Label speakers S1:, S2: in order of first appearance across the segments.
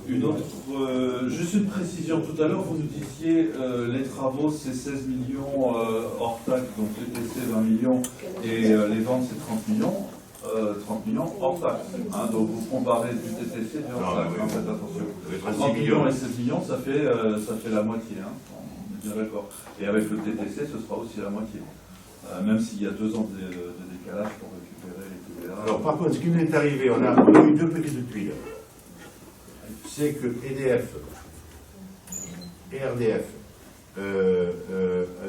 S1: Une autre, juste une précision, tout à l'heure vous nous disiez les travaux c'est 16 millions hors taxe, donc TTC 20 millions et les ventes c'est 30 millions. 30 millions hors taxe. Hein, donc vous comparez du TTC et du hors taxe, hein, faites attention. 30 millions et 16 millions, ça fait la moitié, hein, on est bien d'accord. Et avec le TTC, ce sera aussi la moitié. Même s'il y a 2 ans de décalage pour récupérer les TVA.
S2: Alors par contre, ce qui nous est arrivé, on a eu 2 petites tuiles. C'est que EDF et RDF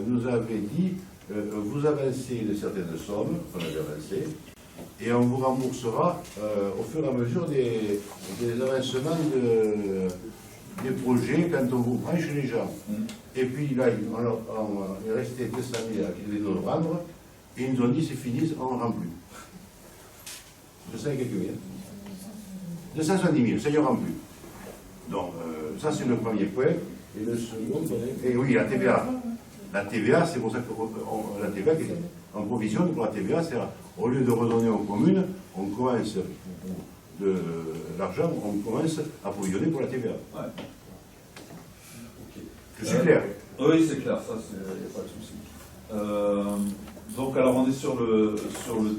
S2: nous avaient dit vous avancez de certaines sommes qu'on avait avancées et on vous remboursera au fur et à mesure des avancements des projets quand on vous branche les gens. Et puis là, on est resté 200 000 à qu'ils nous rendre et ils nous ont dit c'est fini, on ne rend plus. 200 et quelques mille. 270 000, ça n'y rend plus. Donc, ça c'est le premier point. Et le second, et oui, la TVA. La TVA, c'est pour ça que la TVA, en provision pour la TVA, c'est au lieu de redonner aux communes, on commence de l'argent, on commence à provisionner pour la TVA.
S1: Ouais.
S2: Je suis clair.
S1: Oui, c'est clair, ça, il n'y a pas de souci. Donc, alors, on est sur le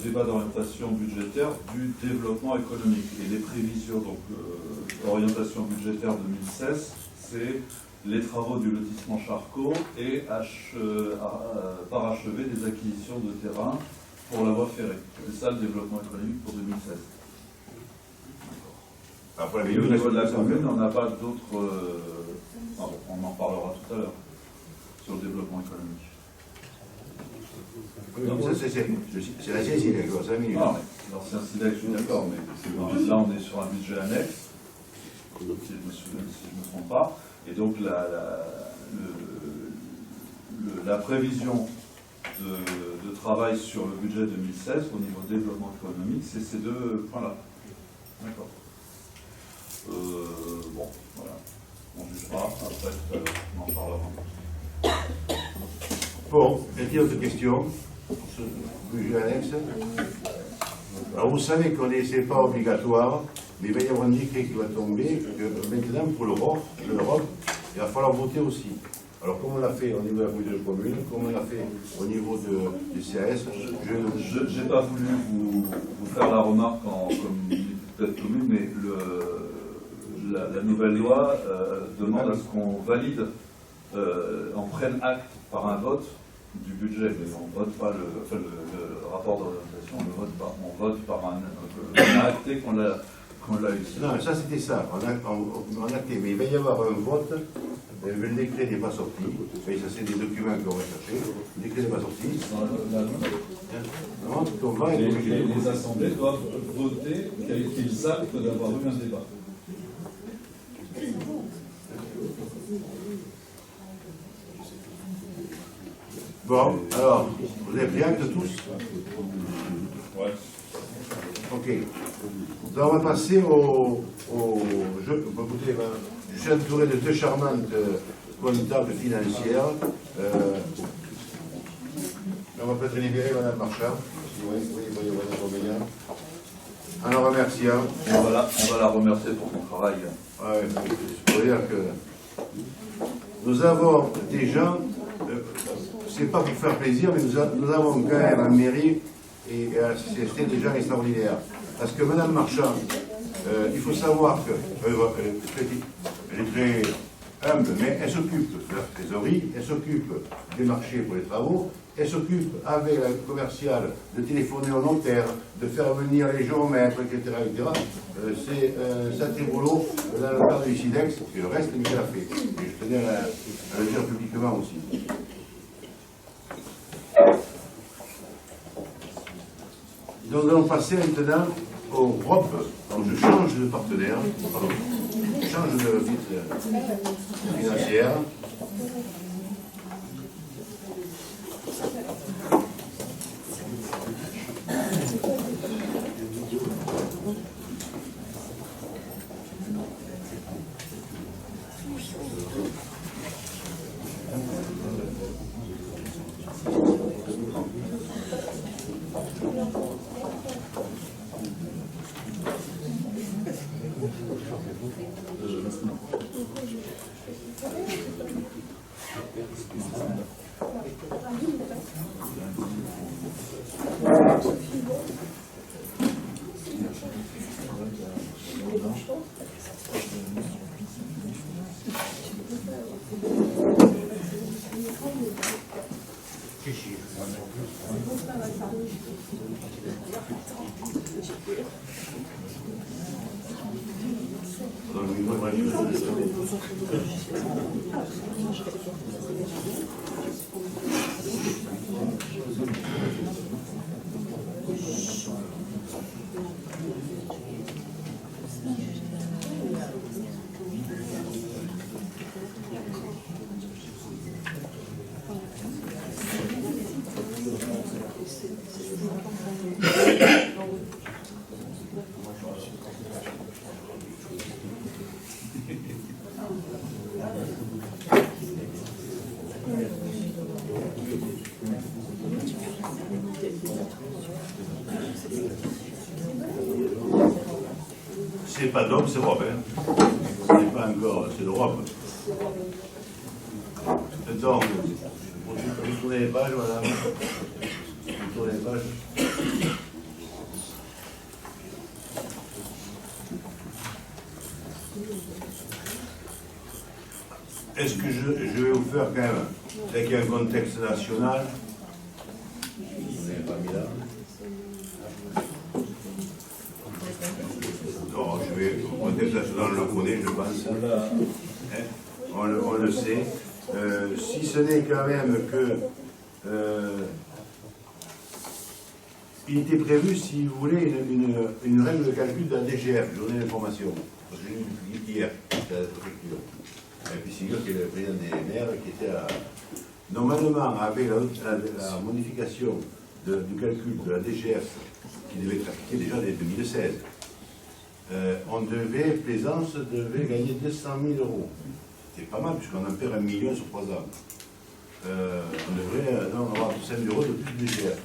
S1: débat d'orientation budgétaire du développement économique. Et les prévisions, donc, orientation budgétaire 2016, c'est les travaux du lotissement Charcot et parachever des acquisitions de terrain pour la voie ferrée. C'est ça le développement économique pour 2016.
S2: Après,
S1: et au niveau de la commune, on n'a pas d'autres... on en parlera tout à l'heure sur le développement économique.
S2: C'est la CSIDEC, c'est la minute.
S1: L'ancien SIDEC, je suis d'accord, mais là on est sur un budget annexe, si je ne me trompe pas, et donc la prévision de travail sur le budget 2016 au niveau développement économique, c'est ces 2 points-là. D'accord. Bon, voilà. On jugera, après on en parlera.
S2: Bon, y a-t-il d'autres questions sur ce budget annexe? Alors vous savez qu'on n'est pas obligatoire, mais il va y avoir un décret qui va tomber, que maintenant pour l'Europe, il va falloir voter aussi. Alors comme on l'a fait au niveau de la communauté de communes, comme on l'a fait au niveau du CAS,
S1: je n'ai pas voulu vous faire la remarque comme peut-être commune, mais la nouvelle loi demande à ce qu'on valide, on prenne acte par un vote du budget, mais on ne vote pas le rapport d'orientation, on vote par on a acté qu'on l'a eu.
S2: Non, mais ça c'était ça, on a acté, mais il va y avoir un vote, le décret n'est pas sorti, et ça c'est des documents qu'on va chercher, le décret n'est pas sorti. Non,
S1: les assemblées doivent voter qu'ils actent d'avoir eu un débat.
S2: Bon, alors, vous êtes bien de tous?
S1: Ouais.
S2: Ok. Donc, on va passer au jeu. Écoutez, je suis entouré de 2 charmantes comptables financières. On va peut-être libérer Mme Marchand. Oui, Mme en la remerciant.
S1: On va la remercier pour son travail.
S2: Ouais, je peux dire que nous avons des gens, c'est pas pour faire plaisir, mais nous avons quand même en mairie et à la CCST des gens extraordinaires. Parce que Mme Marchand, il faut savoir qu'elle est très humble, mais elle s'occupe de la trésorerie, elle s'occupe des marchés pour les travaux, elle s'occupe avec la commerciale de téléphoner au notaire, de faire venir les géomètres, etc. C'est un sacré boulot dans le cadre du SIDEX, et le reste, elle a fait. Et je tenais à le dire publiquement aussi. Donc nous allons passer maintenant au ROP. Alors je change de partenaire, pardon, je change de vitre financière. C'est pas d'homme, c'est Robert. C'est pas encore, c'est l'Europe. Donc, vous tournez les pages, madame. Vous tournez les pages. Est-ce que je vais vous faire quand même, avec un contexte national, vous n'avez pas mis là. Non, je vais, le contexte national, on le connaît, je pense. Hein, on le sait. Si ce n'est quand même que il était prévu, si vous voulez, une règle de calcul de la DGF, journée d'information. Parce que j'ai vu hier, c'était à la préfecture. Et puis Sigur, qui est le président des maires, qui était à... Normalement, avec la modification du calcul de la DGF, qui devait être appliquée déjà dès 2016, Plaisance devait gagner 200 000 euros. C'est pas mal, puisqu'on en perd 1 million sur 3 ans. On devrait avoir 200 000 euros de plus de DGF.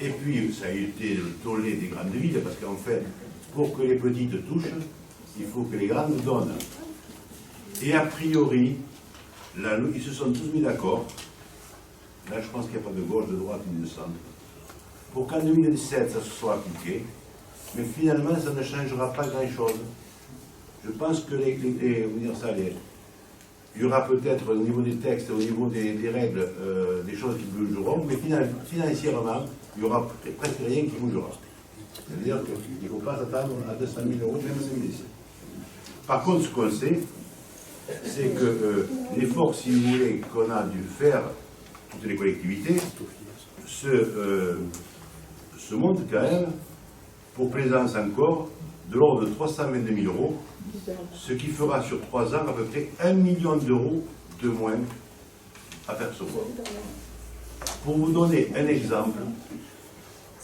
S2: Et puis, ça a été le tollé des grandes villes, parce qu'en fait, pour que les petites touchent, il faut que les grandes donnent. Et a priori, ils se sont tous mis d'accord, là je pense qu'il n'y a pas de gauche, de droite ni de centre, pour qu'en 2017 ça se soit appliqué, mais finalement ça ne changera pas grand-chose. Je pense que il y aura peut-être au niveau des textes, au niveau des règles, des choses qui bougeront, mais financièrement, il n'y aura presque rien qui bougera. C'est-à-dire qu'il ne faut pas s'attendre à 200 000 euros, même en 2017. Par contre, ce qu'on sait, c'est que l'effort, si vous voulez, qu'on a dû faire, toutes les collectivités, se monte quand même, pour Plaisance encore, de l'ordre de 322 000 euros, ce qui fera sur 3 ans à peu près 1 million d'euros de moins à percevoir. Pour vous donner un exemple,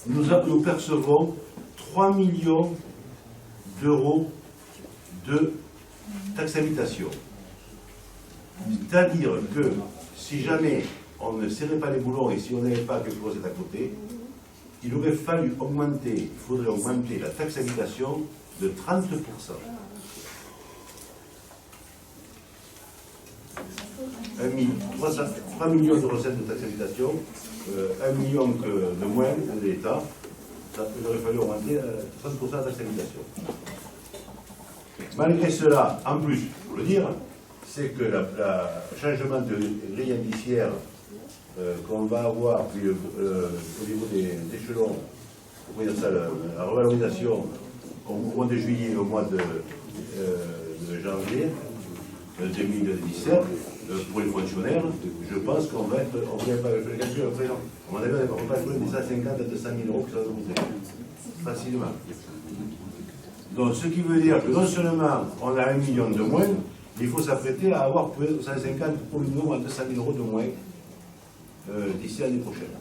S2: nous percevons 3 millions d'euros de taxe d'habitation. C'est-à-dire que si jamais on ne serrait pas les boulons et si on n'avait pas quelque chose à côté, il aurait fallu augmenter, il faudrait augmenter la taxe d'habitation de 30%. 3 millions de recettes de taxe d'habitation, 1 million de moins de l'État, il aurait fallu augmenter 30% de la taxe d'habitation. Malgré cela, en plus, il faut le dire, c'est que le changement de grille indiciaire qu'on va avoir au niveau des échelons, la revalorisation au mois de juillet et au mois de janvier 2017, pour les fonctionnaires, je pense qu'on va être, on va trouver des 150 à 200 000 euros qui sont ajoutés facilement. Donc, ce qui veut dire que non seulement on a 1 million de moins, mais il faut s'apprêter à avoir 150 pour le minimum à 200 000 euros de moins d'ici l'année prochaine.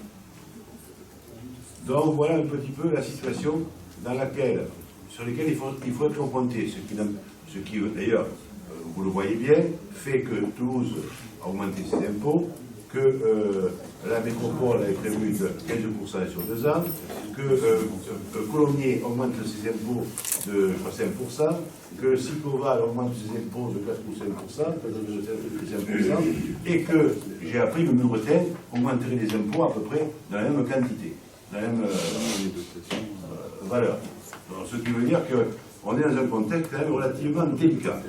S2: Donc, voilà un petit peu la situation sur laquelle il faut être confronté. Ce qui d'ailleurs, vous le voyez bien, fait que Toulouse a augmenté ses impôts, que la métropole avait prévu de 15% sur 2 ans, que Colomiers augmente ses impôts de 5%, que Sicoval augmente ses impôts de 4 ou 5%, et que, j'ai appris, le Muretin augmenterait les impôts à peu près dans la même quantité, dans la même valeur. Donc, ce qui veut dire qu'on est dans un contexte quand même relativement délicat.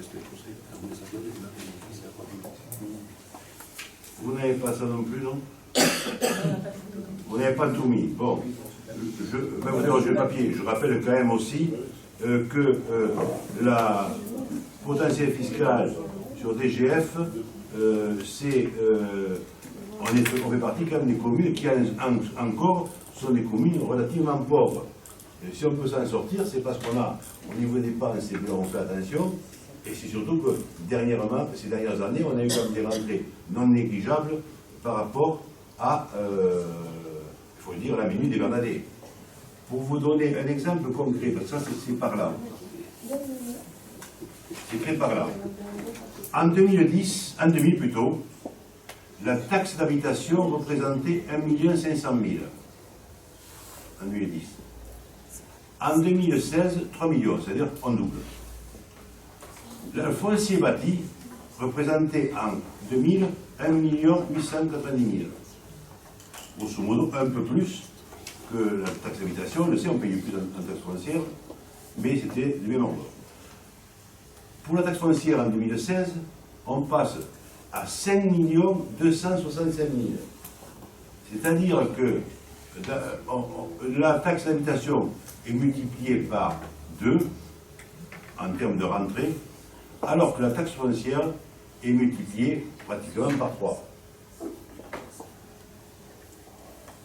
S2: Vous n'avez pas ça non plus, non? Vous n'avez pas tout mis. Bon, je vais vous dire le papier. Je rappelle quand même aussi que la potentiel fiscal sur DGF, on fait partie quand même des communes qui encore sont des communes relativement pauvres. Et si on peut s'en sortir, c'est parce qu'on a, au niveau des dépenses, on fait attention. Et c'est surtout que, dernièrement, ces dernières années, on a eu comme des rentrées non négligeables par rapport à, il faut le dire, la minute des Bernadets. Pour vous donner un exemple concret, parce que ça, c'est par là. C'est créé par là. En 2000 plutôt, la taxe d'habitation représentait 1 500 000. En 2010. En 2016, 3 millions, c'est-à-dire on double. Le foncier bâti représentait en 2000 1 890 000. Grosso modo, un peu plus que la taxe d'habitation. On le sait, on payait plus en taxe foncière, mais c'était du même ordre. Pour la taxe foncière en 2016, on passe à 5 265 000. C'est-à-dire que la taxe d'habitation est multipliée par 2 en termes de rentrée, alors que la taxe foncière est multipliée pratiquement par 3.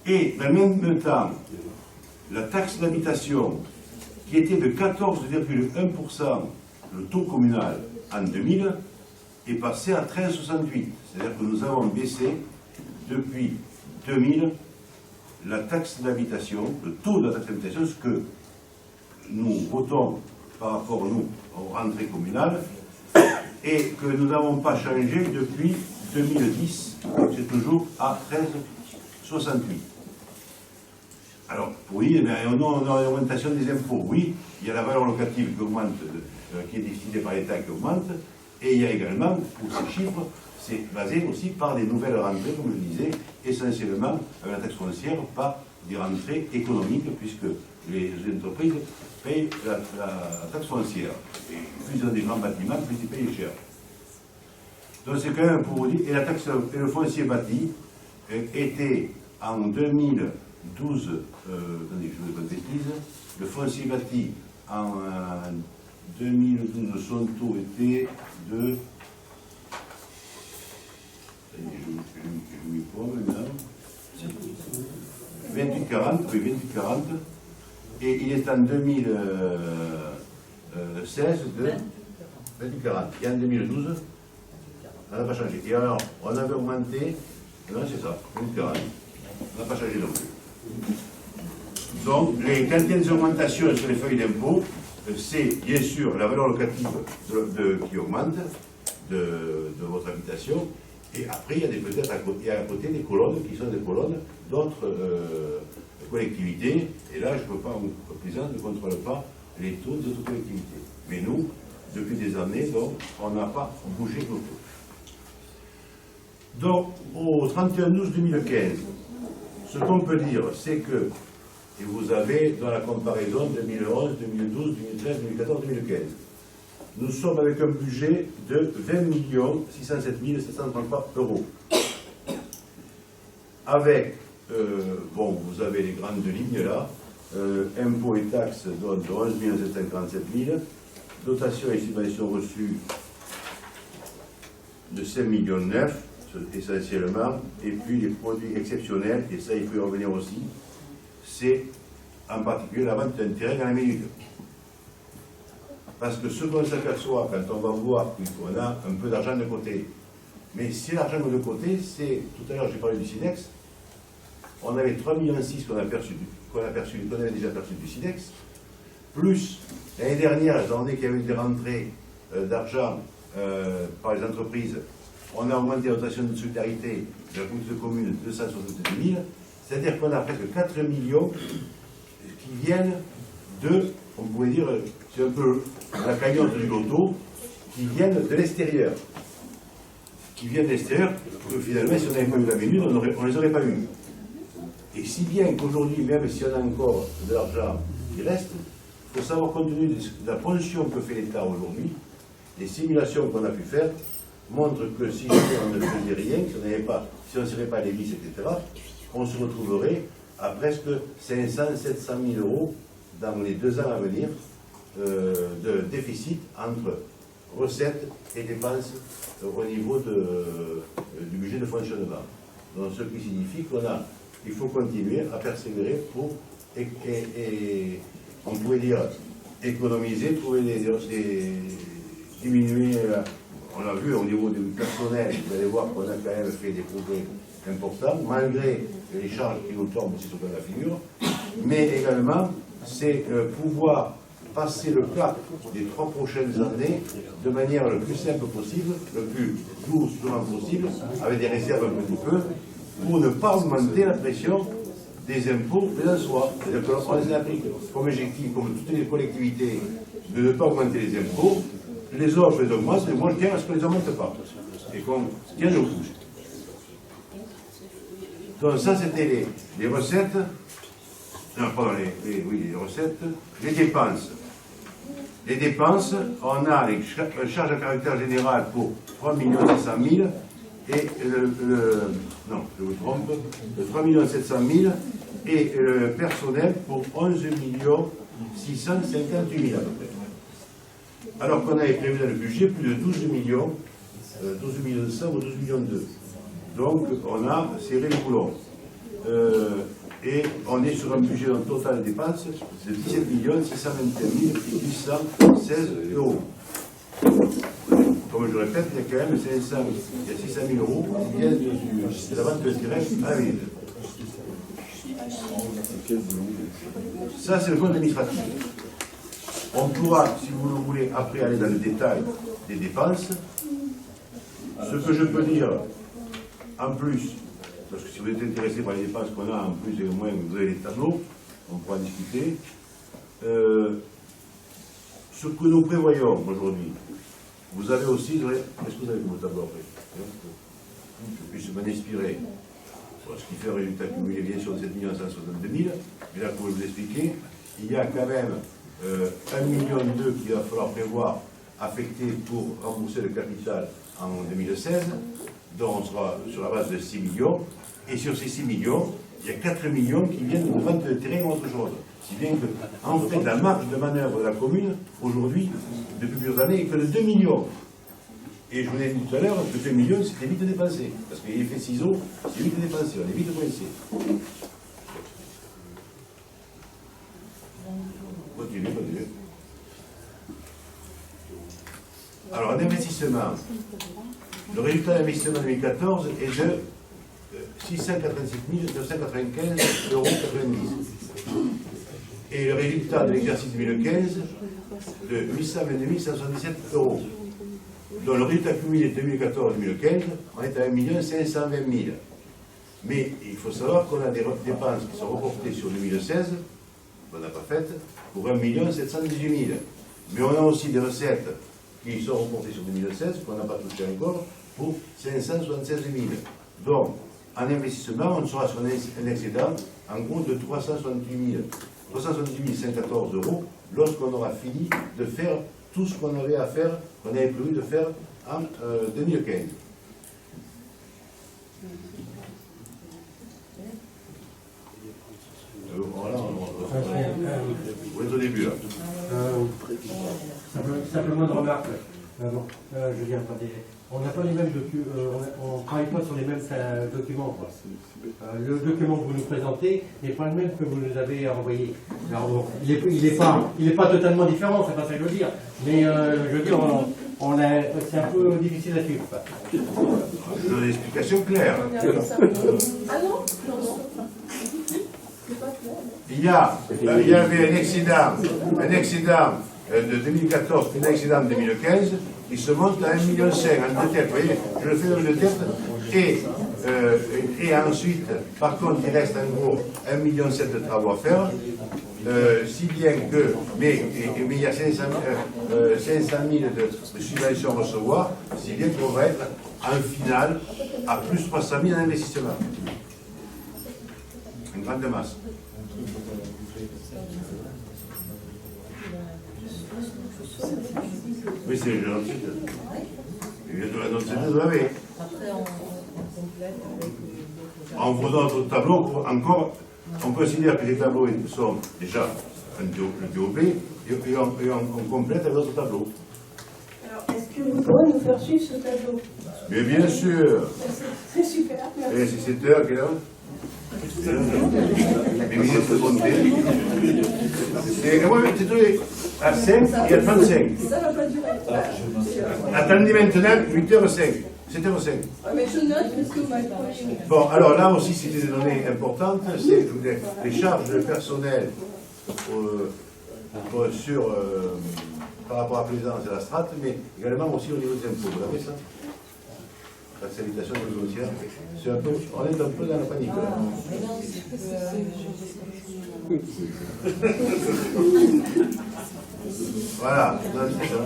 S2: Et dans le même temps, la taxe d'habitation, qui était de 14,1%, le taux communal en 2000, est passé à 13,68. C'est-à-dire que nous avons baissé depuis 2000 la taxe d'habitation, le taux de la taxe d'habitation, ce que nous votons par rapport, nous, aux rentrées communales, et que nous n'avons pas changé depuis 2010, c'est toujours à 13,68. Alors, oui, on a une augmentation des impôts, oui, il y a la valeur locative qui augmente, qui est décidée par l'État qui augmente, et il y a également, pour ces chiffres, c'est basé aussi par des nouvelles rentrées, comme je disais, essentiellement avec la taxe foncière, par des rentrées économiques, puisque les entreprises payent la taxe foncière. Et plus ils ont des grands bâtiments, plus ils payent cher. Donc c'est quand même pour vous dire, et le foncier bâti était en 2012, attendez, je ne veux pas de bêtises, le foncier bâti en 2012, son taux était de... Je m'y prends maintenant. 28,40, oui, 28,40. Et il est en 2016 de 28,40. Et en 2012, on n'a pas changé. Et alors, on avait augmenté, non, c'est ça, 28,40. On n'a pas changé non plus. Donc, quand il y a des augmentations sur les feuilles d'impôt, c'est bien sûr la valeur locative qui augmente de votre habitation. Et après, il y a peut-être à côté des colonnes qui sont des colonnes d'autres collectivités. Et là, je ne peux pas, en président, ne contrôle pas les taux d'autres collectivités. Mais nous, depuis des années, donc, on n'a pas bougé nos taux. Donc, au 31/12/2015, ce qu'on peut dire, c'est que, et vous avez dans la comparaison 2011, 2012, 2013, 2014, 2015, nous sommes avec un budget de 20 607 733 €. Avec, bon, vous avez les grandes lignes là, impôts et taxes de 11 747 000, dotations et subventions reçues de 5,9 millions essentiellement, et puis les produits exceptionnels, et ça il faut y revenir aussi, c'est en particulier la vente d'intérêts dans la minute. Parce que ce qu'on s'aperçoit quand on va voir qu'on a un peu d'argent de côté, mais si l'argent de côté, c'est, tout à l'heure j'ai parlé du SINEX, on avait 3,6 millions qu'on avait déjà perçu du SINEX, plus l'année dernière, étant donné qu'il y avait eu des rentrées d'argent par les entreprises, on a augmenté la dotation de solidarité de la communauté de communes de 270 000, c'est-à-dire qu'on a presque 4 millions qui viennent de, on pourrait dire, c'est un peu la cagnotte du loto, qui viennent de l'extérieur. Qui viennent de l'extérieur, que finalement, si on n'avait pas eu la minute, on ne les aurait pas eu. Et si bien qu'aujourd'hui, même si on a encore de l'argent qui reste, il faut savoir, compte tenu de la ponction que fait l'État aujourd'hui, les simulations qu'on a pu faire montrent que si on ne faisait rien, si on n'avait pas si on ne serait pas les vis, etc., on se retrouverait à presque 500 700 000 euros dans les 2 ans à venir de déficit entre recettes et dépenses au niveau du budget de fonctionnement. Donc, ce qui signifie qu'il faut continuer à persévérer pour, on pourrait dire, économiser, trouver diminuer, on l'a vu au niveau du personnel, vous allez voir qu'on a quand même fait des progrès importants, malgré les charges qui nous tombent aussi sur la figure, mais également, c'est pouvoir passer le cap des 3 prochaines années de manière le plus simple possible, le plus doucement possible, avec des réserves un petit peu, pour ne pas augmenter la pression des impôts de la soi. C'est-à-dire qu'on les a pris comme objectif, comme toutes les collectivités, de ne pas augmenter les impôts. Les autres les augmentent, mais moi je tiens à ce qu'on ne les augmente pas. Et qu'on tienne le coup. Donc ça c'était les recettes. Non, pardon, les recettes. Les dépenses. Les dépenses, on a les charges à caractère général pour 3 700 000 et non, je me trompe, 3 700 000 et le personnel pour 11 658 000 à peu près. Alors qu'on avait prévu dans le budget plus de 12 millions, 12 millions 100 ou 12 millions 2. Donc on a serré le boulon. Et on est sur un budget en total de dépenses de 17 621 816 euros. Comme je répète, il y a quand même 600 000 euros qui viennent de la vente directe à la ville. Ça, c'est le compte administratif. On pourra, si vous le voulez, après aller dans le détail des dépenses. Ce que je peux dire, en plus, parce que si vous êtes intéressé par les dépenses qu'on a, en plus et au moins vous avez les tableaux, on pourra discuter. Ce que nous prévoyons aujourd'hui, vous avez aussi, est-ce que vous avez vos tableaux après? Je puisse m'en inspirer. Ce qui fait un résultat cumulé, bien sûr, de 7 162 000, mais là, pour vous expliquer, il y a quand même 1,2 million qu'il va falloir prévoir affecté pour rembourser le capital en 2016, dont on sera sur la base de 6 millions, et sur ces 6 millions, il y a 4 millions qui viennent de vente de terrain ou autre chose. Si bien que, en fait, la marge de manœuvre de la commune, aujourd'hui, depuis plusieurs années, est que de 2 millions. Et je vous l'ai dit tout à l'heure, que 2 millions, c'était vite dépensé. Parce qu'il y a l'effet ciseaux, c'est vite dépensé, on est vite coincé. Continuez. Alors, en investissement, le résultat d'investissement 2014 est de 687 995,90 euros. Et le résultat de l'exercice 2015 de 822 177 euros. Dans le résultat cumulé 2014-2015, on est à 1 520 000. Mais il faut savoir qu'on a des dépenses qui sont reportées sur 2016, qu'on n'a pas faites, pour 1 718 000. Mais on a aussi des recettes qui sont reportées sur 2016, qu'on n'a pas touché encore, pour 576 000. Donc, en investissement, on sera sur un excédent en gros de 378 114 euros lorsqu'on aura fini de faire tout ce qu'on avait à faire, qu'on avait prévu de faire en 2015. Voilà, vous êtes au début là.
S3: Simplement une remarque. Je veux dire, on n'a pas les mêmes documents, on ne travaille pas sur les mêmes documents. Quoi. Le document que vous nous présentez n'est pas le même que vous nous avez envoyé. Alors, bon, il est pas totalement différent, c'est pas ça que je veux dire. Mais je veux dire, c'est un peu difficile à suivre.
S2: Je donne une explication claire.
S4: Ah non.
S2: Il y avait un excédent de 2014 et un excédent de 2015 qui se monte à 1,5 million en deux têtes. Vous voyez, je le fais dans deux têtes. Et ensuite, par contre, il reste en gros 1,7 million de travaux à faire. Si bien que, mais il y a 500 000 de subventions à recevoir, si bien qu'on va être en finale à plus 300 000 en investissement. Une grande masse. Oui, c'est le gentil. Il vient de l'annoncer, vous l'avez.
S4: Après,
S2: En vous donnant d'autres tableaux, encore, on considère que les tableaux sont déjà le DOP et on complète avec d'autres tableaux.
S4: Alors, est-ce que vous pourrez nous faire suivre ce tableau?
S2: Mais bien sûr.
S4: C'est super,
S2: Et
S4: merci.
S2: c'est 7 heures, quelle heure? Les minutes de bonté. Et moi, c'est à 5 et à 35.
S4: Ça va pas durer.
S2: Attendez maintenant 8h05. 7h05.
S4: Ah, mais je note parce que vous m'avez promis.
S2: Bon, alors là aussi, c'était des données importantes. C'est les charges de personnel par rapport à la présidence et à la strate, mais également aussi au niveau des impôts. Vous avez ça? La salutation des dossiers. C'est un peu, on est un peu dans la panique là. Voilà, c'est ça.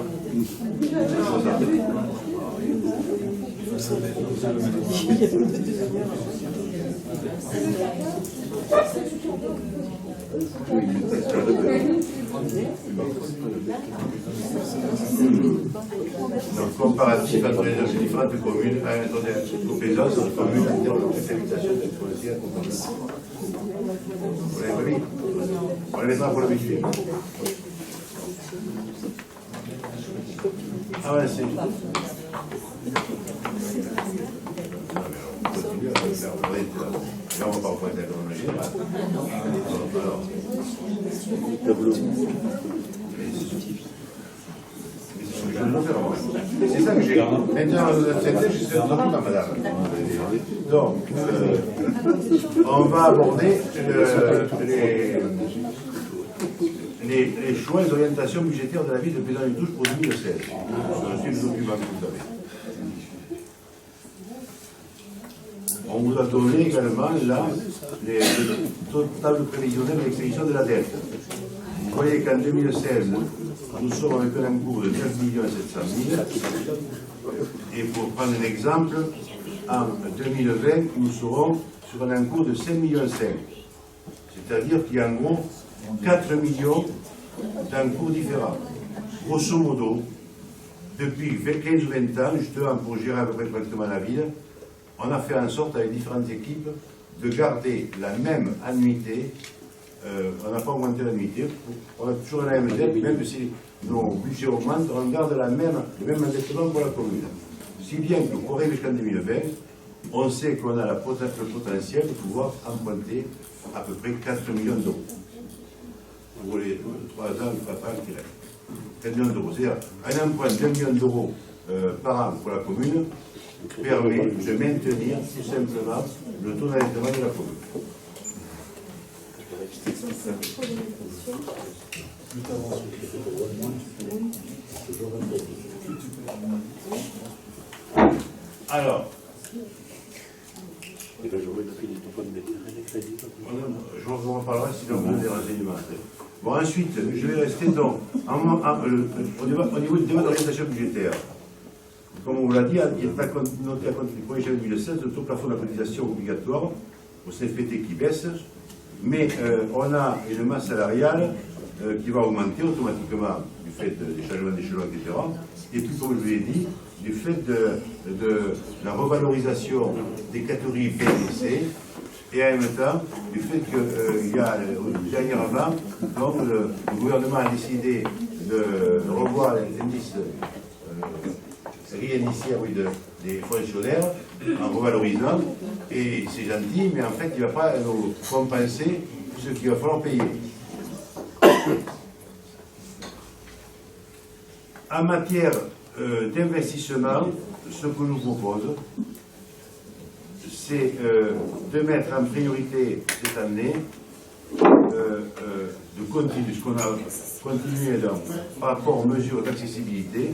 S2: Donc, comparatif entre les différentes communes à un taux de compétence entre communes en termes de facilitation de l'exploitation à compétence. Vous l'avez pas vu? On les mettra pour l'habitude. Avancez. Là, on va pas reprendre la chronologie. Alors, c'est ça que j'ai. Maintenant, je suis dans madame. Donc, on va aborder les choix et les orientations budgétaires de la ville de Pézan-les-Touches pour 2016. C'est le document que vous avez. On vous a donné également là le total prévisionnel de l'expédition de la dette. Vous voyez qu'en 2016, nous sommes avec un encours de 9 700 000. Et pour prendre un exemple, en 2020, nous serons sur un encours de 5,5 millions. C'est-à-dire qu'il y a en gros 4 millions d'encours différents. Grosso modo, depuis 15 ou 20 ans, justement pour gérer à peu près correctement la ville, on a fait en sorte avec différentes équipes de garder la même annuité. On n'a pas augmenté l'annuité, on a toujours la même dette, même si nos budgets augmentent, on garde le même endettement pour la commune. Si bien que pour arriver jusqu'en 2020, on sait qu'on a le potentiel de pouvoir emprunter à peu près 4 millions d'euros pour les 3 ans, 4 ans qui restent. 4 millions d'euros. C'est-à-dire un emprunt de 1 million d'euros par an pour la commune permet de maintenir tout simplement le taux d'endettement de la commune. Alors, je vous en parlerai si on veut des renseignements. Bon, ensuite, je vais rester donc au niveau du débat d'orientation budgétaire. Comme on vous l'a dit, il est noté à compter du 1er janvier 2016 le taux plafond de la cotisation obligatoire au CFPT qui baisse, mais on a une masse salariale qui va augmenter automatiquement du fait des changements d'échelon, etc. Et puis, comme je vous l'ai dit, du fait de la revalorisation des catégories B et C, et en même temps, du fait qu'il y a dernièrement, donc, le gouvernement a décidé de revoir l'indice réinitié des fonctionnaires en revalorisant, et c'est gentil, mais en fait, il ne va pas nous compenser ce qu'il va falloir payer. En matière d'investissement, ce que nous propose, c'est de mettre en priorité cette année, de continuer, ce qu'on a continué par rapport aux mesures d'accessibilité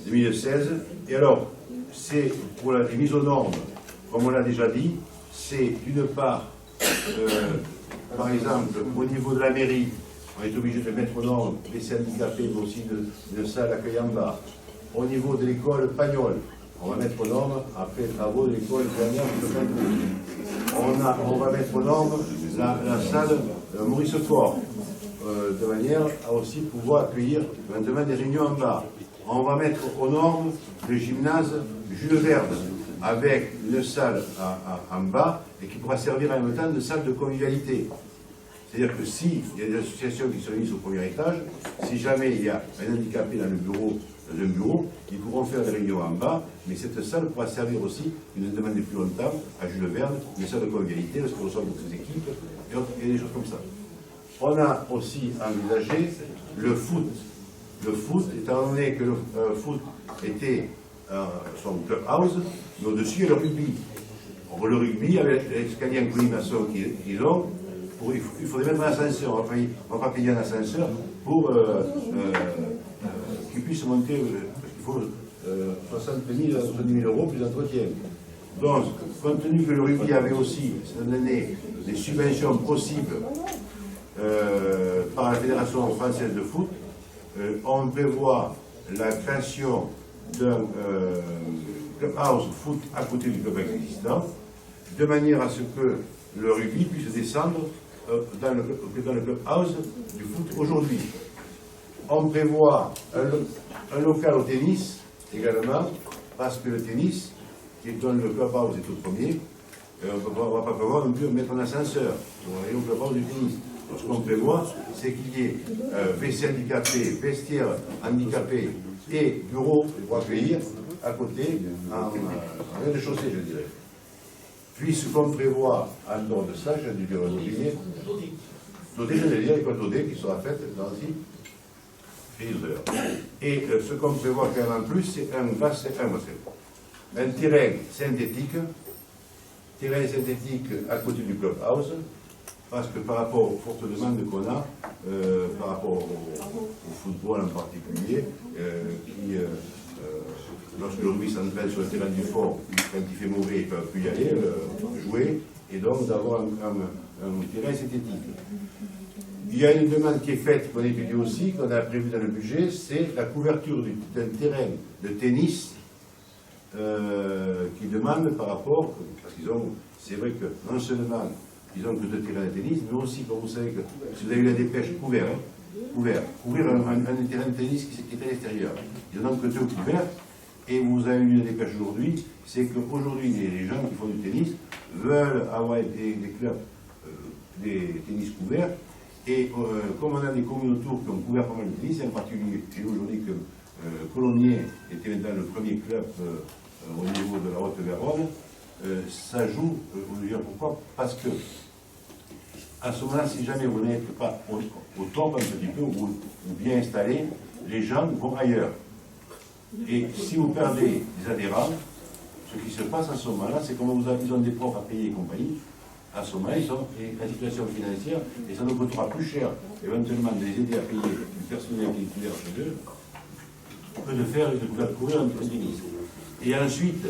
S2: 2016. Et alors, c'est pour la mise aux normes, comme on l'a déjà dit, c'est d'une part, par exemple, au niveau de la mairie, on est obligé de mettre aux normes les handicapés, mais aussi de salle accueil en bas. Au niveau de l'école Pagnol, on va mettre aux normes, après les travaux de l'école dernière, on va mettre aux normes la salle Maurice Fort, de manière à aussi pouvoir accueillir éventuellement des réunions en bas. On va mettre aux normes le gymnase Jules Verne, avec une salle en bas et qui pourra servir en même temps de salle de convivialité. C'est-à-dire que s'il y a des associations qui se réunissent au premier étage, si jamais il y a un handicapé dans un bureau, ils pourront faire des réunions en bas, mais cette salle pourra servir aussi, ils nous demandaient plus longtemps, à Jules Verne, une salle de convivialité, parce qu'on reçoit beaucoup d'équipes, et des choses comme ça. On a aussi envisagé le foot. Le foot, étant donné que le foot était son clubhouse, mais au-dessus, il y a le rugby. Or, le rugby, avec l'escalier en colimaçon qu'ils ont, il faudrait mettre un ascenseur. On ne va pas payer un ascenseur pour qu'ils puissent monter, parce qu'il faut 60 000 euros plus d'entretien. Donc, compte tenu que le rugby avait aussi, cette année, des subventions possibles par la Fédération française de foot, on prévoit la création d'un clubhouse foot à côté du club existant, de manière à ce que le rugby puisse descendre dans le clubhouse du foot aujourd'hui. On prévoit un local au tennis également, parce que le tennis, qui est dans le clubhouse est au premier, on ne va pas prévoir non plus mettre un ascenseur pour aller au clubhouse du tennis. Donc, ce qu'on prévoit, c'est qu'il y ait WC handicapé, vestiaire handicapé et bureau pour accueillir à côté, en rez-de-chaussée, je dirais. Puis ce qu'on prévoit en dehors de ça, j'ai dû dire l'immobilier, Dodé, je vais dire, l'école Dodé qui sera faite dans 6 heures. Et ce qu'on prévoit quand même en plus, c'est un terrain synthétique à côté du clubhouse, parce que par rapport aux fortes demandes qu'on a, par rapport au football en particulier, lorsque le rugby s'entraîne sur le terrain du fort, quand il fait mauvais, ils ne peuvent plus y aller, jouer, et donc d'avoir un terrain synthétique. Il y a une demande qui est faite, qu'on étudie aussi, qu'on a prévu dans le budget, c'est la couverture d'un terrain de tennis qui demande par rapport, parce qu'ils ont, c'est vrai que non seulement ils ont que 2 terrains de tennis, mais aussi, comme vous savez, que si vous avez eu la dépêche, couvrir un terrain de tennis qui est à l'extérieur. Ils n'en ont que 2 couverts, et vous avez eu la dépêche aujourd'hui, c'est qu'aujourd'hui, les gens qui font du tennis veulent avoir des clubs, des tennis couverts, et comme on a des communes autour qui ont couvert pas mal de tennis, en particulier, j'ai aujourd'hui que Colombier était maintenant le premier club au niveau de la Haute-Garonne, ça joue, vous dire pourquoi, parce que à ce moment-là, si jamais vous n'êtes pas au top un petit peu, ou bien installé, les gens vont ailleurs. Et si vous perdez des adhérents, ce qui se passe à ce moment-là, c'est comme ils ont des profs à payer et compagnie, à ce moment-là, ils sont en situation financière, et ça nous coûtera plus cher, éventuellement, de les aider à payer du personnel qui est couvert chez eux, que de faire couvrir un tennis. Et ensuite,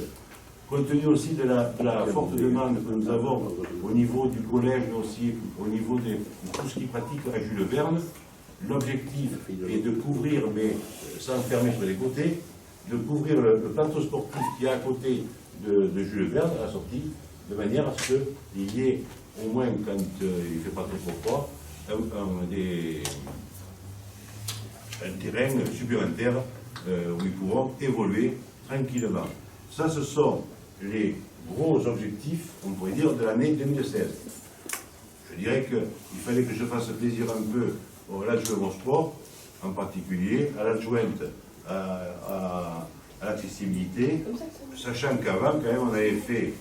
S2: compte tenu aussi de la forte demande que nous avons au niveau du collège, mais aussi au niveau de tout ce qui pratique à Jules Verne, l'objectif est de couvrir, mais sans fermer sur les côtés, de couvrir le plateau sportif qui est à côté de Jules Verne à la sortie, de manière à ce qu'il y ait, au moins quand il ne fait pas trop froid, un terrain supplémentaire où ils pourront évoluer tranquillement. Ça, ce sont les gros objectifs, on pourrait dire, de l'année 2016. Je dirais qu'il fallait que je fasse plaisir un peu à l'adjoint au sport, en particulier, à l'adjointe à l'accessibilité, sachant qu'avant, quand même, on avait fait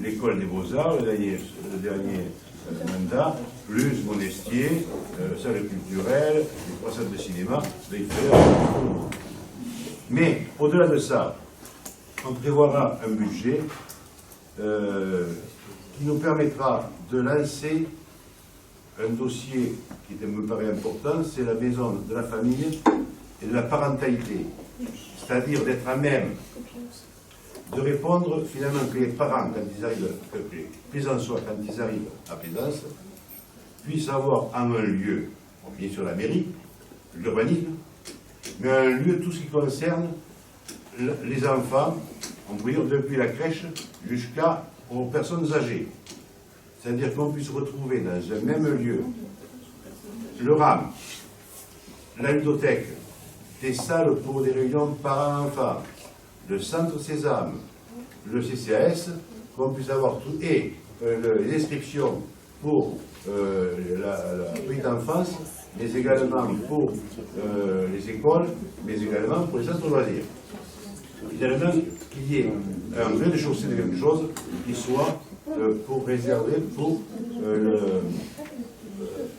S2: l'école des beaux-arts, le dernier mandat, plus Monestier, salle culturelle, les 3 salles de cinéma, il fallait mais au-delà de ça, on prévoira un budget qui nous permettra de lancer un dossier qui me paraît important, c'est la maison de la famille et de la parentalité. C'est-à-dire d'être à même de répondre finalement que les parents, quand ils arrivent, que les Plaisançois, quand ils arrivent à Plaisance, puissent avoir en un lieu, bien sûr la mairie, l'urbanisme, mais un lieu tout ce qui concerne les enfants, on peut dire depuis la crèche jusqu'aux personnes âgées. C'est-à-dire qu'on puisse retrouver dans un même lieu le RAM, la ludothèque, des salles pour des réunions parents-enfants, le Centre Sésame, le CCAS, qu'on puisse avoir tout, et les inscriptions pour la petite enfance, mais également pour les écoles, mais également pour les centres de loisirs. Finalement, qu'il y ait un rez-de-chaussée de quelque chose qui soit pour réserver pour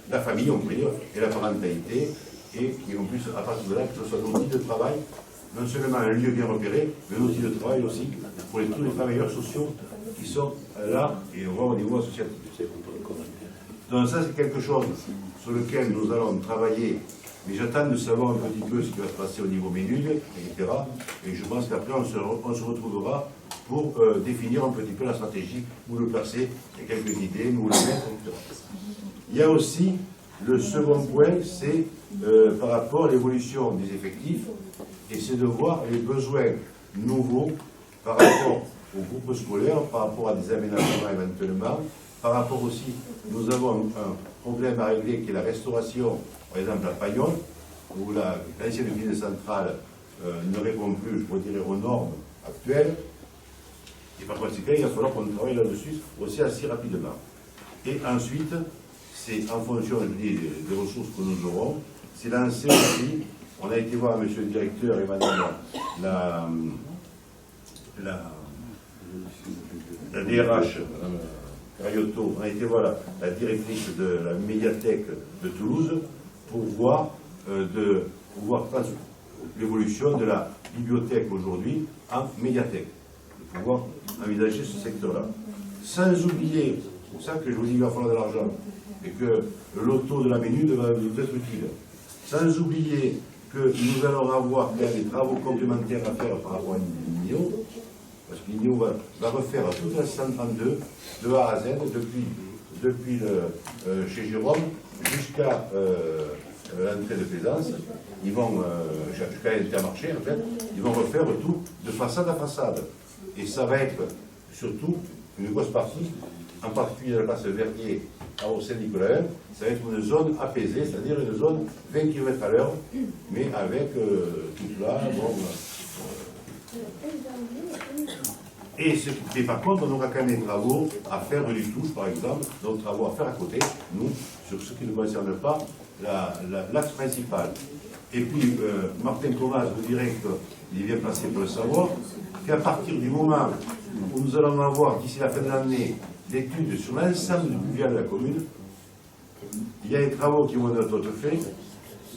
S2: la famille, on peut dire, et la parentalité, et qu'on puisse, à partir de là, que ce soit un outil de travail, non seulement un lieu bien repéré, mais un outil de travail aussi pour tous les travailleurs sociaux qui sont là et on va au niveau associatif. Donc ça, c'est quelque chose sur lequel nous allons travailler, mais j'attends de savoir un petit peu ce qui va se passer au niveau MENUD, etc. Et je pense qu'après, on se retrouvera pour définir un petit peu la stratégie, où le placer, et quelques idées, où le mettre, etc. Il y a aussi le second point, c'est par rapport à l'évolution des effectifs, et c'est de voir les besoins nouveaux par rapport aux groupes scolaires, par rapport à des aménagements éventuellement, par rapport aussi, nous avons un problème à régler qui est la restauration, par exemple à Payon, où l'ancienne ville centrale ne répond plus, je pourrais dire, aux normes actuelles, et par conséquent, il va falloir qu'on travaille là-dessus aussi assez rapidement. Et ensuite, c'est en fonction, je dis, des ressources que nous aurons, c'est lancé aussi, on a été voir monsieur le directeur et madame la DRH, madame Cariotto, on a été voir la directrice de la médiathèque de Toulouse pour voir l'évolution de la bibliothèque aujourd'hui en médiathèque, de pouvoir envisager ce secteur-là. Sans oublier, c'est pour ça que je vous dis qu'il va falloir de l'argent, et que le loto de la MENUD va nous être utile. Sans oublier que nous allons avoir des travaux complémentaires à faire par rapport à l'INIO, parce que l'INIO va refaire toute la 132 de A à Z, depuis chez Jérôme jusqu'à l'entrée de Plaisance. Ils vont, jusqu'à l'Intermarché, en fait, ils vont refaire tout de façade à façade. Et ça va être surtout une grosse partie, en particulier la place Verdier au Saint-Nicolas, ça va être une zone apaisée, c'est-à-dire une zone 20 km à l'heure, mais avec tout là, bon. Et par contre, on aura quand même des travaux à faire du Touche, par exemple, d'autres travaux à faire à côté, nous, sur ce qui ne concerne pas l'axe principal. Et puis, Martin Comas vous dirait qu'il est bien placé pour le savoir, qu'à partir du moment où nous allons avoir, d'ici la fin de l'année, l'étude sur l'ensemble du budget de la commune, il y a des travaux qui vont être faits.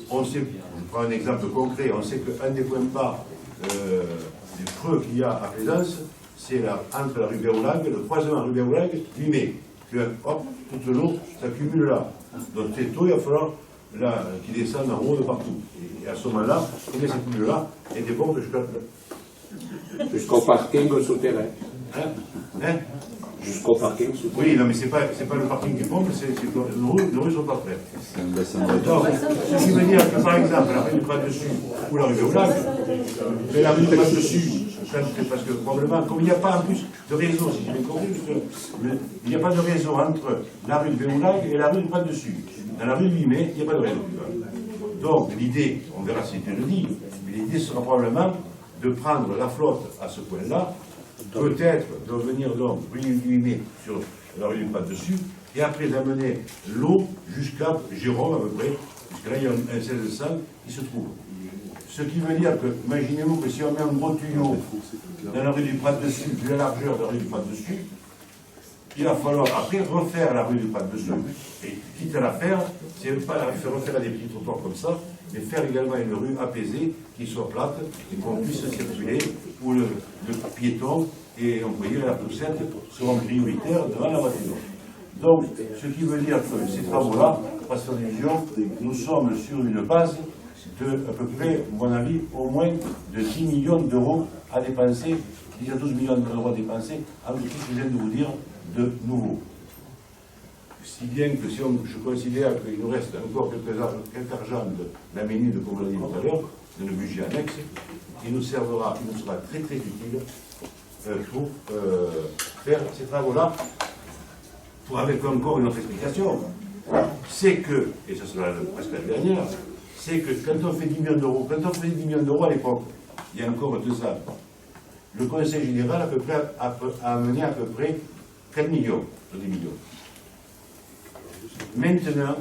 S2: On sait, je prends un exemple concret, on sait qu'un des points bas du creux qu'il y a à Plaisance, c'est entre la rue Béoulag, le croisement rue Béoulag, 8 mai. Puis hop, toute l'eau s'accumule là. Donc c'est tôt, il va falloir qu'il descende en haut de partout. Et à ce moment-là, comme il s'accumule là, il y a des bombes
S5: jusqu'au parking souterrain.
S2: Hein?
S5: Jusqu'au parking souterrain.
S2: Oui, non, mais c'est pas le parking qui pompe, c'est nos rues sont pas prêtes. Donc, ce qui veut dire que, par exemple, la rue du Pas-Dessus ou la rue Béoulag, mais la rue du Pas-Dessus, parce que probablement, comme il n'y a pas en plus de réseau, si j'ai bien compris, il n'y a pas de réseau entre la rue de Béoulag et la rue du Pas-Dessus. Dans la rue de 8 mai, il n'y a pas de réseau. Donc, l'idée, on verra si tu le dis, mais l'idée sera probablement de prendre la flotte à ce point-là, peut-être de venir donc rue du 8 mai sur la rue du Pas-Dessus, et après d'amener l'eau jusqu'à Jérôme à peu près, puisque là il y a un 1600 qui se trouve. Ce qui veut dire que, imaginez-vous que si on met un gros tuyau dans la rue du Pas-Dessus, vu la largeur de la rue du Pas-Dessus, il va falloir après refaire la rue du Pas-Dessus. Et quitte à la faire, c'est pas refaire des petits trottoirs comme ça, mais faire également une rue apaisée, qui soit plate, et qu'on puisse circuler, où le piéton et l'employé à la poussette seront prioritaires devant la voiture. Donc, ce qui veut dire que ces travaux-là, par sa division, nous sommes sur une base de, à peu près, à mon avis, au moins de 10 millions d'euros à dépenser, 10 à 12 millions d'euros à dépenser, entre tout ce que je viens de vous dire de nouveau. Si bien que si je considère qu'il nous reste encore quelques argent de la MENUD, comme on l'a dit tout à l'heure, de nos budgets annexes, il nous sera très très utile pour faire ces travaux-là, avec encore une autre explication. C'est que, et ce sera presque la dernière, c'est que quand on fait 10 millions d'euros, quand on faisait 10 millions d'euros à l'époque, il y a encore 2 ans, le Conseil général a amené à peu près 4 millions sur 10 millions. Maintenant,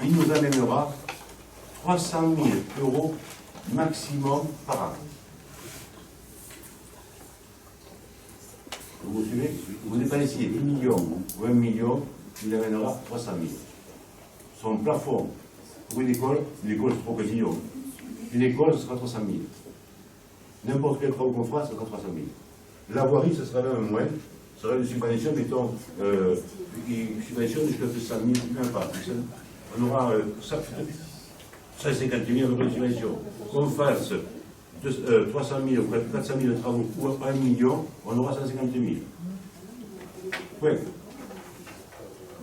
S2: il nous amènera 300 000 € maximum par an. Vous suivez? Vous dépensez 10 millions ou 1 million, il amènera 300 000. Son plafond pour une école c'est trop quasiment. Une école, ce sera 300 000. N'importe quel travail qu'on fera, ce sera 300 000. La voirie, ce sera même moins. Ce sera une subvention, mettons, une subvention jusqu'à 200 000, même pas. On aura 150 000 euros de subvention. Qu'on fasse 300 000 ou 400 000 de travaux ou 1 million, on aura 150 000. Ouais.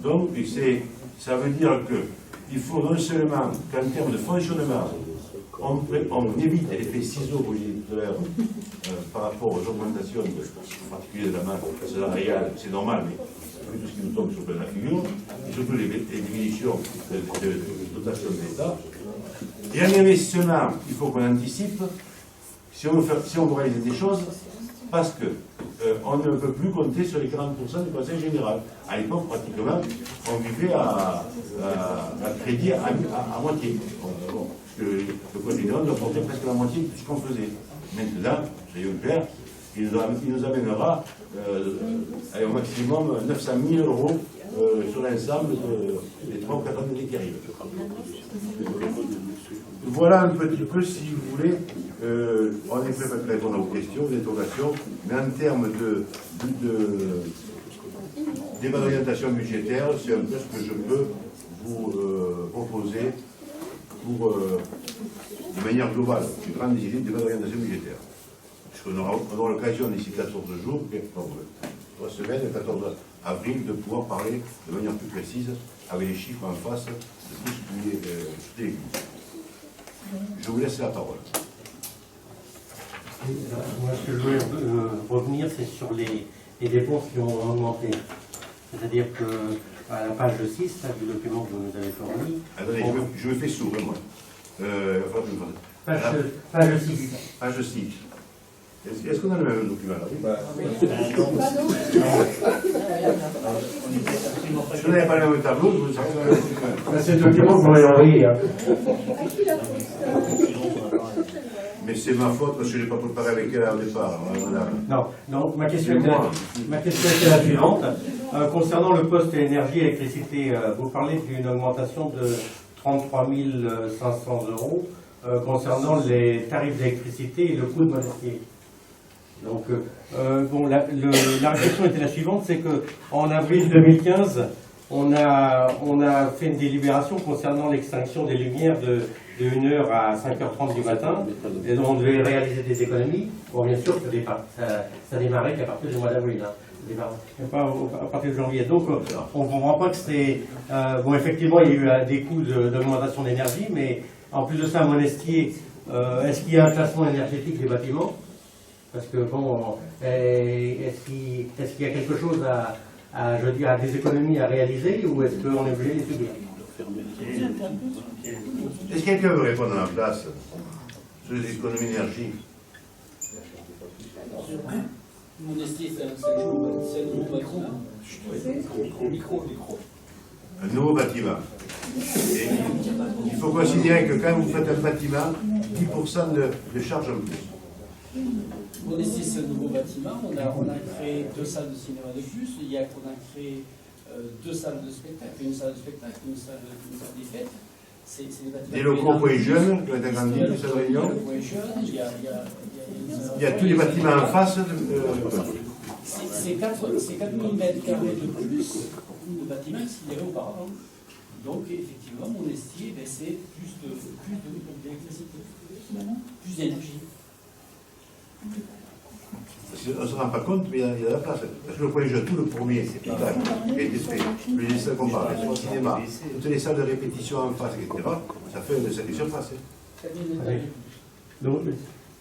S2: Donc, ça veut dire qu'il faut non seulement qu'en termes de fonctionnement, on évite l'effet ciseau, vous dites tout à l'heure, par rapport aux augmentations, en particulier de la masse salariale, c'est normal, mais tout ce qui nous tombe sur la figure, et surtout les diminutions de dotation de l'État. Et en investissement, il faut qu'on anticipe, si on veut réaliser des choses, parce qu'on ne peut plus compter sur les 40% du Conseil général. À l'époque, pratiquement, on vivait à crédit à moitié. Parce que le Conseil général nous apportait presque la moitié de ce qu'on faisait. Maintenant, soyons clairs, il nous amènera au maximum 900 000 € sur l'ensemble des 3 ou 4 années qui arrivent. Voilà un petit peu, si vous voulez, on est prêt à répondre à vos questions, aux interrogations, mais en termes d'orientation budgétaire, c'est un peu ce que je peux vous proposer pour, de manière globale, une grande idée d'orientation budgétaire. Puisqu'on aura l'occasion d'ici 14 jours, 3 semaines, le 14 avril, de pouvoir parler de manière plus précise, avec les chiffres en face, de tout ce qui est écrit. Je vous laisse la parole.
S3: Moi, ce que je voulais revenir, c'est sur les dépenses qui ont augmenté. C'est-à-dire qu'à la page 6 là, du document que vous nous avez fourni...
S2: Attendez, je me fais sourd, moi.
S3: Page 6.
S2: Page 6. Est-ce qu'on a le même document là? Si vous n'avez pas le même tableau, vous savez le même document.
S3: C'est le document que vous m'avez envoyé.
S2: Mais c'est ma faute parce que je n'ai pas préparé avec elle au départ.
S3: Non, ma question était la suivante. Concernant le poste énergie et électricité, vous parlez d'une augmentation de 33 500 € concernant les tarifs d'électricité et le coût de Monestier. Donc, la réflexion était la suivante, c'est qu'en avril 2015, on a fait une délibération concernant l'extinction des lumières de 1h à 5h30 du matin, et donc on devait réaliser des économies. Bon, bien sûr, ça démarrait qu'à partir du mois d'avril, pas à partir de janvier. Donc, on ne comprend pas que c'est... bon, effectivement, il y a eu des coûts d'augmentation d'énergie, mais en plus de ça, à Monestier, est-ce qu'il y a un classement énergétique des bâtiments? Parce que, bon, est-ce qu'il y a quelque chose je veux dire, à des économies à réaliser, ou est-ce qu'on est obligé de les subir?
S2: Est-ce que quelqu'un veut répondre à la place sur les économies d'énergie?
S6: Monestier, c'est un nouveau bâtiment.
S2: Un nouveau bâtiment. Et il faut considérer que quand vous faites un bâtiment, 10% de charge en plus.
S6: Monestier, c'est un nouveau bâtiment. On a créé 2 salles de cinéma de plus. On a créé 2 salles de spectacle, une salle de spectacle, une salle des fêtes.
S2: Des locaux pour les jeunes, qui ont été agrandis, plus de réunion. Il y a tous les bâtiments en face.
S6: C'est 4 000 mètres carrés de plus de bâtiments qu'il y avait auparavant. Donc, effectivement, Monestier, c'est plus d'électricité, plus d'énergie.
S2: On ne se rend pas compte, mais il y a de la place. Parce que le point jeune, tout le premier étage qui a été fait, les salles qu'on parle, les cinéma, toutes les salles de répétition en face, etc., ça fait une sacrée surface.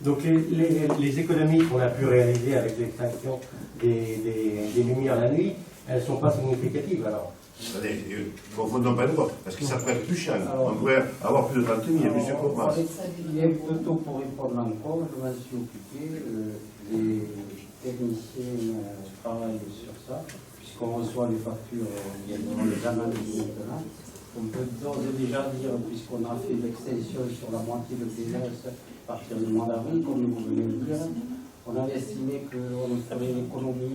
S3: Donc les économies qu'on a pu réaliser avec l'extinction des lumières la nuit, elles ne sont pas significatives alors.
S2: Attendez, ne confondons pas les portes, parce que ça pourrait être plus cher. On pourrait avoir plus de 30 000, monsieur Courmas.
S7: Il est plutôt pour répondre encore, je m'en suis occupé, les techniciens travaillent sur ça, puisqu'on reçoit les factures, les analyses maintenant. On peut d'ores et déjà dire, puisqu'on a fait l'extension sur la moitié de TGS à partir du mois d'avril, comme vous venez de dire, on a estimé qu'on ferait une économie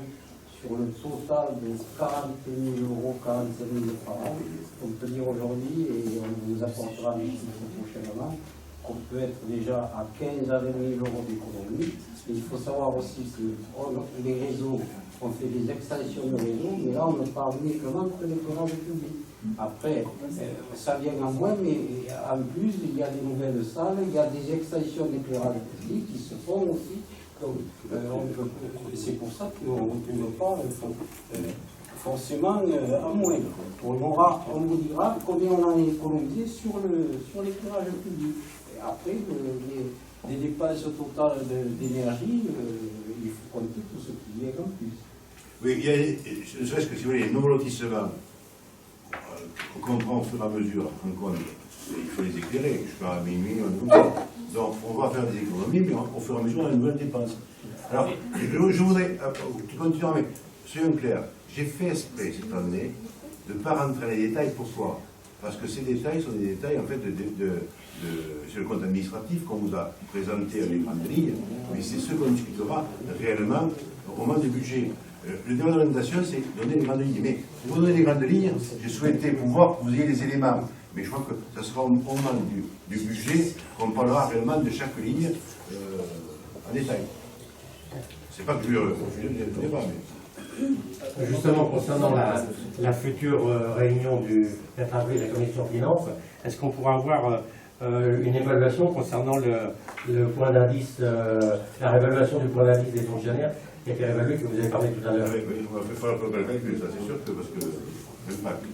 S7: sur le total de 40 000 euros, 45 000 par an. On peut dire aujourd'hui, et on vous apportera les chiffres prochainement, qu'on peut être déjà à 15 à 20 000 euros d'économie. Il faut savoir aussi que les réseaux, on fait des extensions de réseaux, mais là on ne parle uniquement que de l'éclairage public. Après, ça vient en moins, mais en plus, il y a des nouvelles salles, il y a des extensions d'éclairage public qui se font aussi. C'est pour ça qu'on ne retourne pas forcément à moins. On vous dira combien on a économisé sur l'éclairage public. Et après, les dépenses totales d'énergie, il faut compter tout ce qui est en plus.
S2: Oui, il y a, ne serait-ce que si vous voulez, les nouveaux lotissements qu'on prend au fur et à mesure en compte, il faut les éclairer jusqu'à minuit, donc on va faire des économies, mais au fur et à mesure on a une nouvelle dépense. Alors, je voudrais, tu continues, mais soyons clairs, j'ai fait exprès cette année de ne pas rentrer dans les détails. Pourquoi? Parce que ces détails sont des détails en fait sur le compte administratif qu'on vous a présenté à les grandes lignes, mais c'est ce qu'on discutera réellement au moment du budget. Le débat d'orientation, c'est donner les grandes lignes. Mais pour vous donner les grandes lignes, j'ai souhaité pouvoir que vous ayez les éléments. Mais je crois que ça sera au moment du budget qu'on parlera réellement de chaque ligne en détail. C'est pas que je ne pas, mais...
S3: Justement, concernant la future réunion du 4 avril de la Commission Finances, est-ce qu'on pourra avoir une évaluation concernant le point d'indice, la réévaluation du point d'indice des fonctionnaires qui a été réévalué, que vous avez parlé tout à l'heure?
S2: Oui, on va faire le calcul, ça c'est sûr, que parce que l'impact.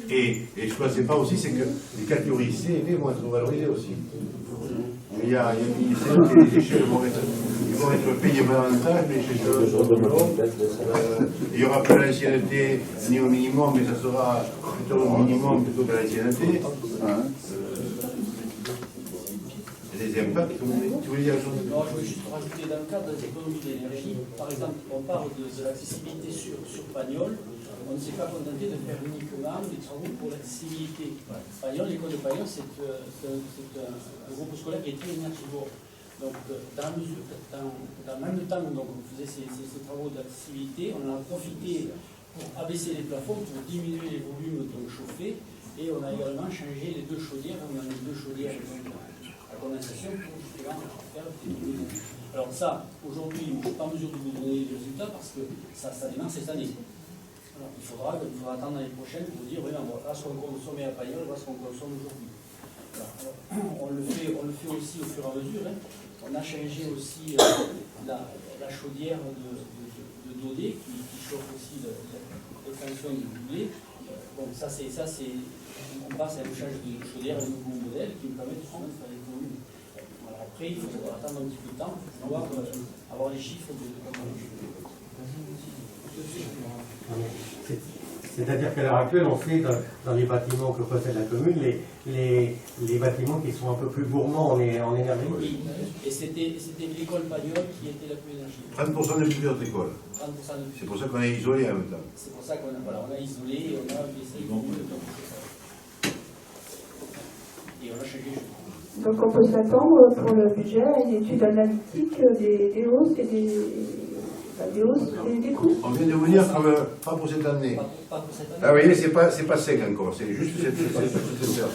S2: Et je ne pensais pas aussi, c'est que les catégories C et B vont être valorisées aussi. Il y a des lycéens qui les échelles vont être payés davantage, les échelles sont plus hautes. Il n'y aura pas l'ancienneté ni au minimum, mais ça sera plutôt au minimum plutôt que l'ancienneté. Les impacts, tu voulais dire quelque chose?
S6: Non, je voulais juste rajouter dans le cadre des économies d'énergie, par exemple, on parle de l'accessibilité sur Pagnol, on ne s'est pas contenté de faire uniquement des travaux pour l'accessibilité. Pagnol, l'école de Pagnol, c'est un groupe scolaire qui est très énergivore. Donc, dans le même temps donc, on faisait ces travaux d'accessibilité, on en a profité pour abaisser les plafonds, pour diminuer les volumes donc, chauffés, et on a également changé les deux chaudières, on a les deux chaudières à condensation pour justement faire des diminutions. Alors ça, aujourd'hui, je ne suis pas en mesure de vous donner les résultats parce que ça démarre cette année. Alors, il faudra attendre l'année prochaine pour vous dire, oui, voilà ce qu'on consommait à Pagnol, voilà ce qu'on consomme aujourd'hui. On le fait aussi au fur et à mesure. Hein. On a changé aussi la chaudière de Daudet qui chauffe aussi l'extension du blé. Donc ça c'est on passe à un échange de chaudière, un nouveau modèle qui nous permet de faire l'économie. Voilà, après, il faut attendre un petit peu de temps pour pouvoir avoir les chiffres de
S3: C'est-à-dire qu'à l'heure actuelle, on sait dans les bâtiments que possède la commune, les bâtiments qui sont un peu plus gourmands en énergie.
S6: Oui, et c'était l'école Pagnol qui était la plus énergétique.
S2: 30% de budget de l'école. C'est pour ça qu'on a isolé en même temps.
S6: C'est pour ça qu'on a isolé et on a essayé de et on a changé.
S4: Donc on peut s'attendre pour le budget à une étude analytique des hausses et des hausses et des coûts.
S2: On vient de vous dire que pas pour cette année.
S6: Pas pour cette année.
S2: Ah oui, c'est pas sec encore, c'est juste cette heure.